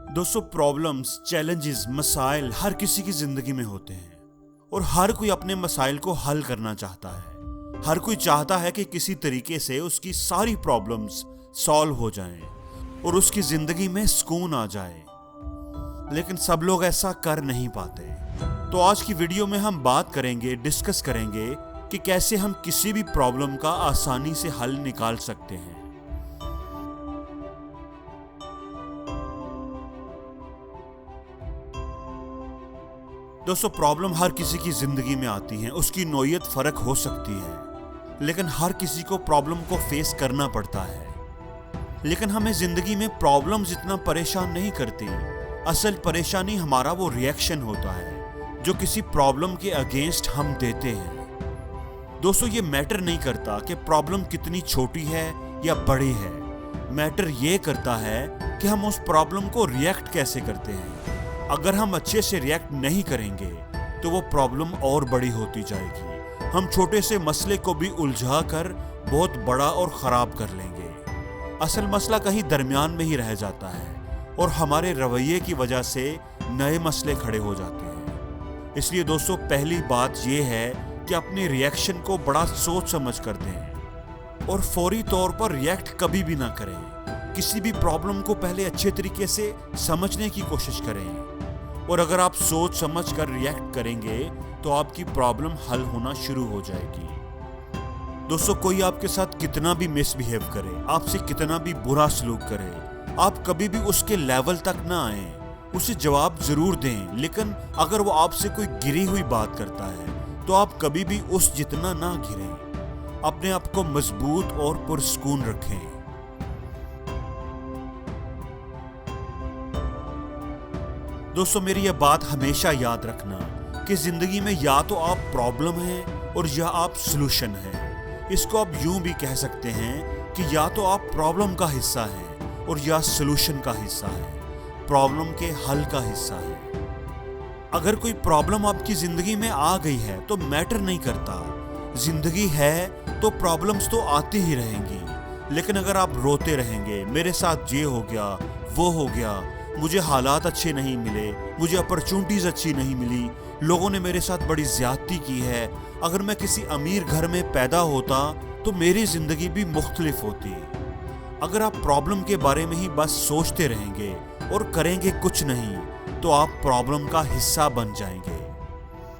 दोस्तों, problems, challenges, मसाइल हर किसी की जिंदगी में होते हैं और हर कोई अपने मसाइल को हल करना चाहता है। हर कोई चाहता है कि किसी तरीके से उसकी सारी प्रॉब्लम्स सॉल्व हो जाएं और उसकी जिंदगी में सुकून आ जाए, लेकिन सब लोग ऐसा कर नहीं पाते। तो आज की वीडियो में हम बात करेंगे, डिस्कस करेंगे कि कैसे हम किसी भी प्रॉब्लम का आसानी से हल निकाल सकते हैं। दोस्तों, प्रॉब्लम हर किसी की जिंदगी में आती है, उसकी नौयत फर्क हो सकती है, लेकिन हर किसी को प्रॉब्लम को फेस करना पड़ता है। लेकिन हमें जिंदगी में प्रॉब्लम जितना परेशान नहीं करती। असल परेशानी हमारा वो रिएक्शन होता है जो किसी प्रॉब्लम के अगेंस्ट हम देते हैं। दोस्तों, ये मैटर नहीं करता कि प्रॉब्लम कितनी छोटी है या बड़ी है। मैटर ये करता है कि हम उस प्रॉब्लम को रिएक्ट कैसे करते हैं। अगर हम अच्छे से रिएक्ट नहीं करेंगे तो वो प्रॉब्लम और बड़ी होती जाएगी। हम छोटे से मसले को भी उलझा कर बहुत बड़ा और खराब कर लेंगे। असल मसला कहीं दरमियान में ही रह जाता है और हमारे रवैये की वजह से नए मसले खड़े हो जाते हैं। इसलिए दोस्तों, पहली बात ये है कि अपने रिएक्शन को बड़ा सोच समझ कर दें और फौरी तौर पर रिएक्ट कभी भी ना करें। किसी भी प्रॉब्लम को पहले अच्छे तरीके से समझने की कोशिश करें और अगर आप सोच समझ कर रिएक्ट करेंगे तो आपकी प्रॉब्लम हल होना शुरू हो जाएगी। दोस्तों, कोई आपके साथ कितना भी मिसबिहेव करे, आपसे कितना भी बुरा सलूक करे, आप कभी भी उसके लेवल तक ना आए। उसे जवाब जरूर दें, लेकिन अगर वो आपसे कोई गिरी हुई बात करता है तो आप कभी भी उस जितना ना गिरें। अपने आप को मजबूत और पुरसुकून रखें। दोस्तों, मेरी यह बात हमेशा याद रखना कि जिंदगी में या तो आप प्रॉब्लम हैं और या आप सलूशन हैं। इसको आप यूं भी कह सकते हैं कि या तो आप प्रॉब्लम का हिस्सा हैं और या सलूशन का हिस्सा हैं, प्रॉब्लम के हल का हिस्सा है। अगर कोई प्रॉब्लम आपकी जिंदगी में आ गई है तो मैटर नहीं करता। जिंदगी है तो प्रॉब्लम्स तो आती ही रहेंगी, लेकिन अगर आप रोते रहेंगे, मेरे साथ ये हो गया, वो हो गया, मुझे हालात अच्छे नहीं मिले, मुझे अपॉर्चुनिटीज अच्छी नहीं मिली, लोगों ने मेरे साथ बड़ी ज्यादती की है, अगर मैं किसी अमीर घर में पैदा होता तो मेरी जिंदगी भी मुख्तलिफ होती। अगर आप प्रॉब्लम के बारे में ही बस सोचते रहेंगे और करेंगे कुछ नहीं तो आप प्रॉब्लम का हिस्सा बन जाएंगे।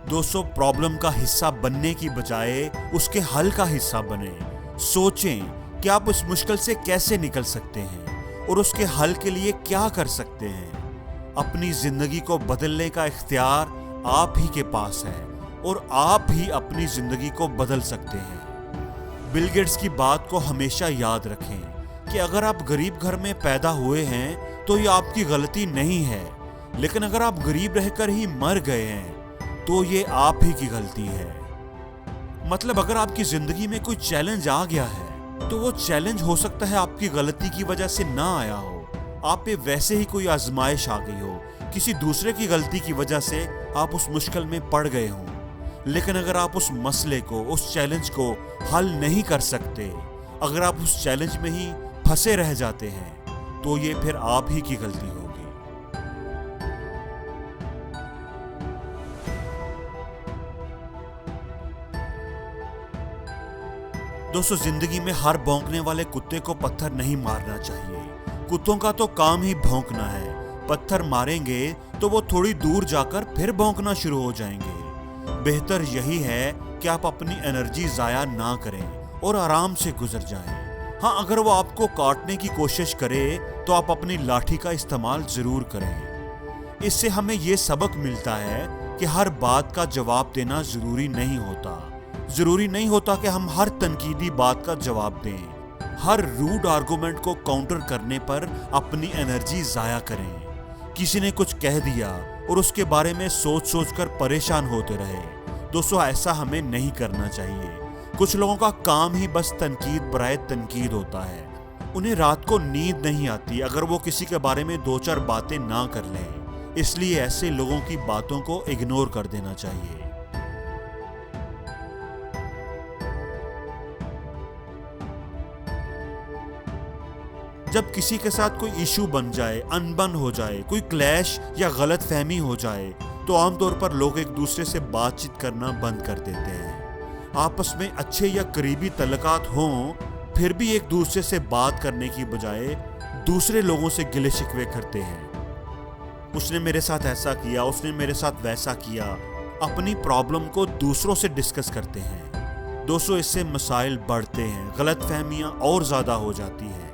दोस्तों, प्रॉब्लम का हिस्सा बनने की बजाय उसके हल का हिस्सा बने। सोचें कि आप उस मुश्किल से कैसे निकल सकते हैं और उसके हल के लिए क्या कर सकते हैं। अपनी जिंदगी को बदलने का इख्तियार आप ही के पास है और आप ही अपनी जिंदगी को बदल सकते हैं। बिल गेट्स की बात को हमेशा याद रखें कि अगर आप गरीब घर में पैदा हुए हैं तो ये आपकी गलती नहीं है, लेकिन अगर आप गरीब रहकर ही मर गए हैं तो ये आप ही की गलती है। मतलब अगर आपकी जिंदगी में कोई चैलेंज आ गया है तो वो चैलेंज हो सकता है आपकी गलती की वजह से ना आया हो, आप पे वैसे ही कोई आजमाइश आ गई हो, किसी दूसरे की गलती की वजह से आप उस मुश्किल में पड़ गए हो। लेकिन अगर आप उस मसले को, उस चैलेंज को हल नहीं कर सकते, अगर आप उस चैलेंज में ही फंसे रह जाते हैं तो ये फिर आप ही की गलती होगी। दोस्तों, जिंदगी में हर भौंकने वाले कुत्ते को पत्थर नहीं मारना चाहिए। कुत्तों का तो काम ही भौंकना है। पत्थर मारेंगे तो वो थोड़ी दूर जाकर फिर भौंकना शुरू हो जाएंगे। बेहतर यही है कि आप अपनी एनर्जी जाया ना करें और आराम से गुजर जाएं। हाँ, अगर वो आपको काटने की कोशिश करे तो आप अपनी लाठी का इस्तेमाल जरूर करें। इससे हमें ये सबक मिलता है कि हर बात का जवाब देना जरूरी नहीं होता। जरूरी नहीं होता कि हम हर तनकीदी बात का जवाब दें। हर रूड आर्गुमेंट को काउंटर करने पर अपनी एनर्जी जाया करें। किसी ने कुछ कह दिया और उसके बारे में सोच सोच कर परेशान होते रहे। दोस्तों, ऐसा हमें नहीं करना चाहिए। कुछ लोगों का काम ही बस तनकीद बराए तनकीद होता है। उन्हें रात को नींद नहीं आती अगर वो किसी के बारे में दो चार बातें ना कर लें। इसलिए ऐसे लोगों की बातों को इग्नोर कर देना चाहिए। जब किसी के साथ कोई इशू बन जाए, अनबन हो जाए, कोई क्लैश या गलत फहमी हो जाए, तो आमतौर पर लोग एक दूसरे से बातचीत करना बंद कर देते हैं। आपस में अच्छे या करीबी तल्लुकात हों, फिर भी एक दूसरे से बात करने की बजाय दूसरे लोगों से गिले शिकवे करते हैं। उसने मेरे साथ ऐसा किया, उसने मेरे साथ वैसा किया। अपनी प्रॉब्लम को दूसरों से डिस्कस करते हैं। दोस्तों, इससे मसाइल बढ़ते हैं, गलतफहमियां और ज़्यादा हो जाती हैं।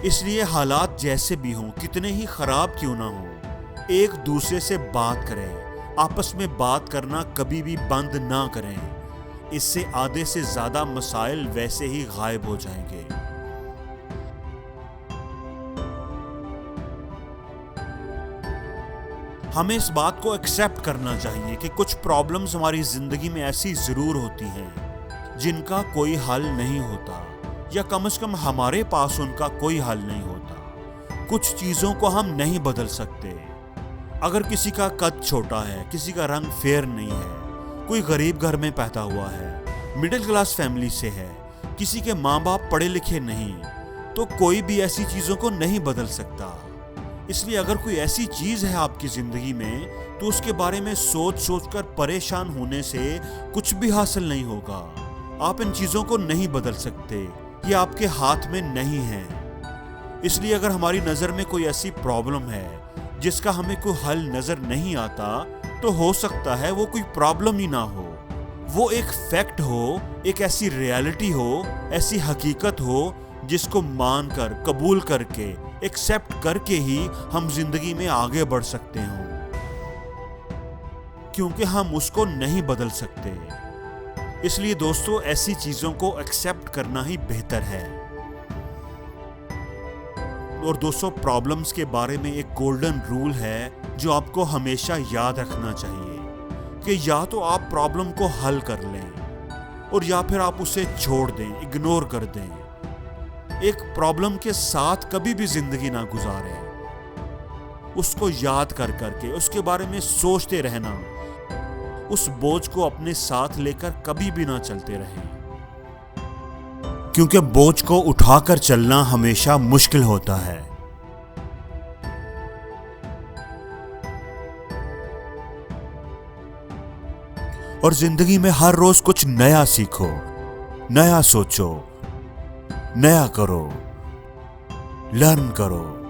इसलिए हालात जैसे भी हों, कितने ही ख़राब क्यों ना हों, एक दूसरे से बात करें। आपस में बात करना कभी भी बंद ना करें। इससे आधे से ज़्यादा मसाइल वैसे ही गायब हो जाएंगे। हमें इस बात को एक्सेप्ट करना चाहिए कि कुछ प्रॉब्लम्स हमारी ज़िंदगी में ऐसी ज़रूर होती हैं जिनका कोई हल नहीं होता, या कम से कम हमारे पास उनका कोई हल नहीं होता। कुछ चीज़ों को हम नहीं बदल सकते। अगर किसी का कद छोटा है, किसी का रंग फेयर नहीं है, कोई गरीब घर में पैदा हुआ है, मिडिल क्लास फैमिली से है, किसी के माँ बाप पढ़े लिखे नहीं, तो कोई भी ऐसी चीज़ों को नहीं बदल सकता। इसलिए अगर कोई ऐसी चीज़ है आपकी ज़िंदगी में, तो उसके बारे में सोच सोच कर परेशान होने से कुछ भी हासिल नहीं होगा। आप इन चीज़ों को नहीं बदल सकते, ये आपके हाथ में नहीं है। इसलिए अगर हमारी नज़र में कोई ऐसी प्रॉब्लम है जिसका हमें कोई हल नज़र नहीं आता, तो हो सकता है वो कोई प्रॉब्लम ही ना हो, वो एक फैक्ट हो, एक ऐसी रियलिटी हो, ऐसी हकीकत हो जिसको मानकर, कबूल करके, एक्सेप्ट करके ही हम जिंदगी में आगे बढ़ सकते हो, क्योंकि हम उसको नहीं बदल सकते। इसलिए दोस्तों, ऐसी चीजों को एक्सेप्ट करना ही बेहतर है। और दोस्तों, प्रॉब्लम्स के बारे में एक गोल्डन रूल है जो आपको हमेशा याद रखना चाहिए कि या तो आप प्रॉब्लम को हल कर लें, और या फिर आप उसे छोड़ दें, इग्नोर कर दें। एक प्रॉब्लम के साथ कभी भी जिंदगी ना गुजारें। उसको याद कर करके, उसके बारे में सोचते रहना, उस बोझ को अपने साथ लेकर कभी भी ना चलते रहें, क्योंकि बोझ को उठाकर चलना हमेशा मुश्किल होता है। और जिंदगी में हर रोज कुछ नया सीखो, नया सोचो, नया करो, लर्न करो।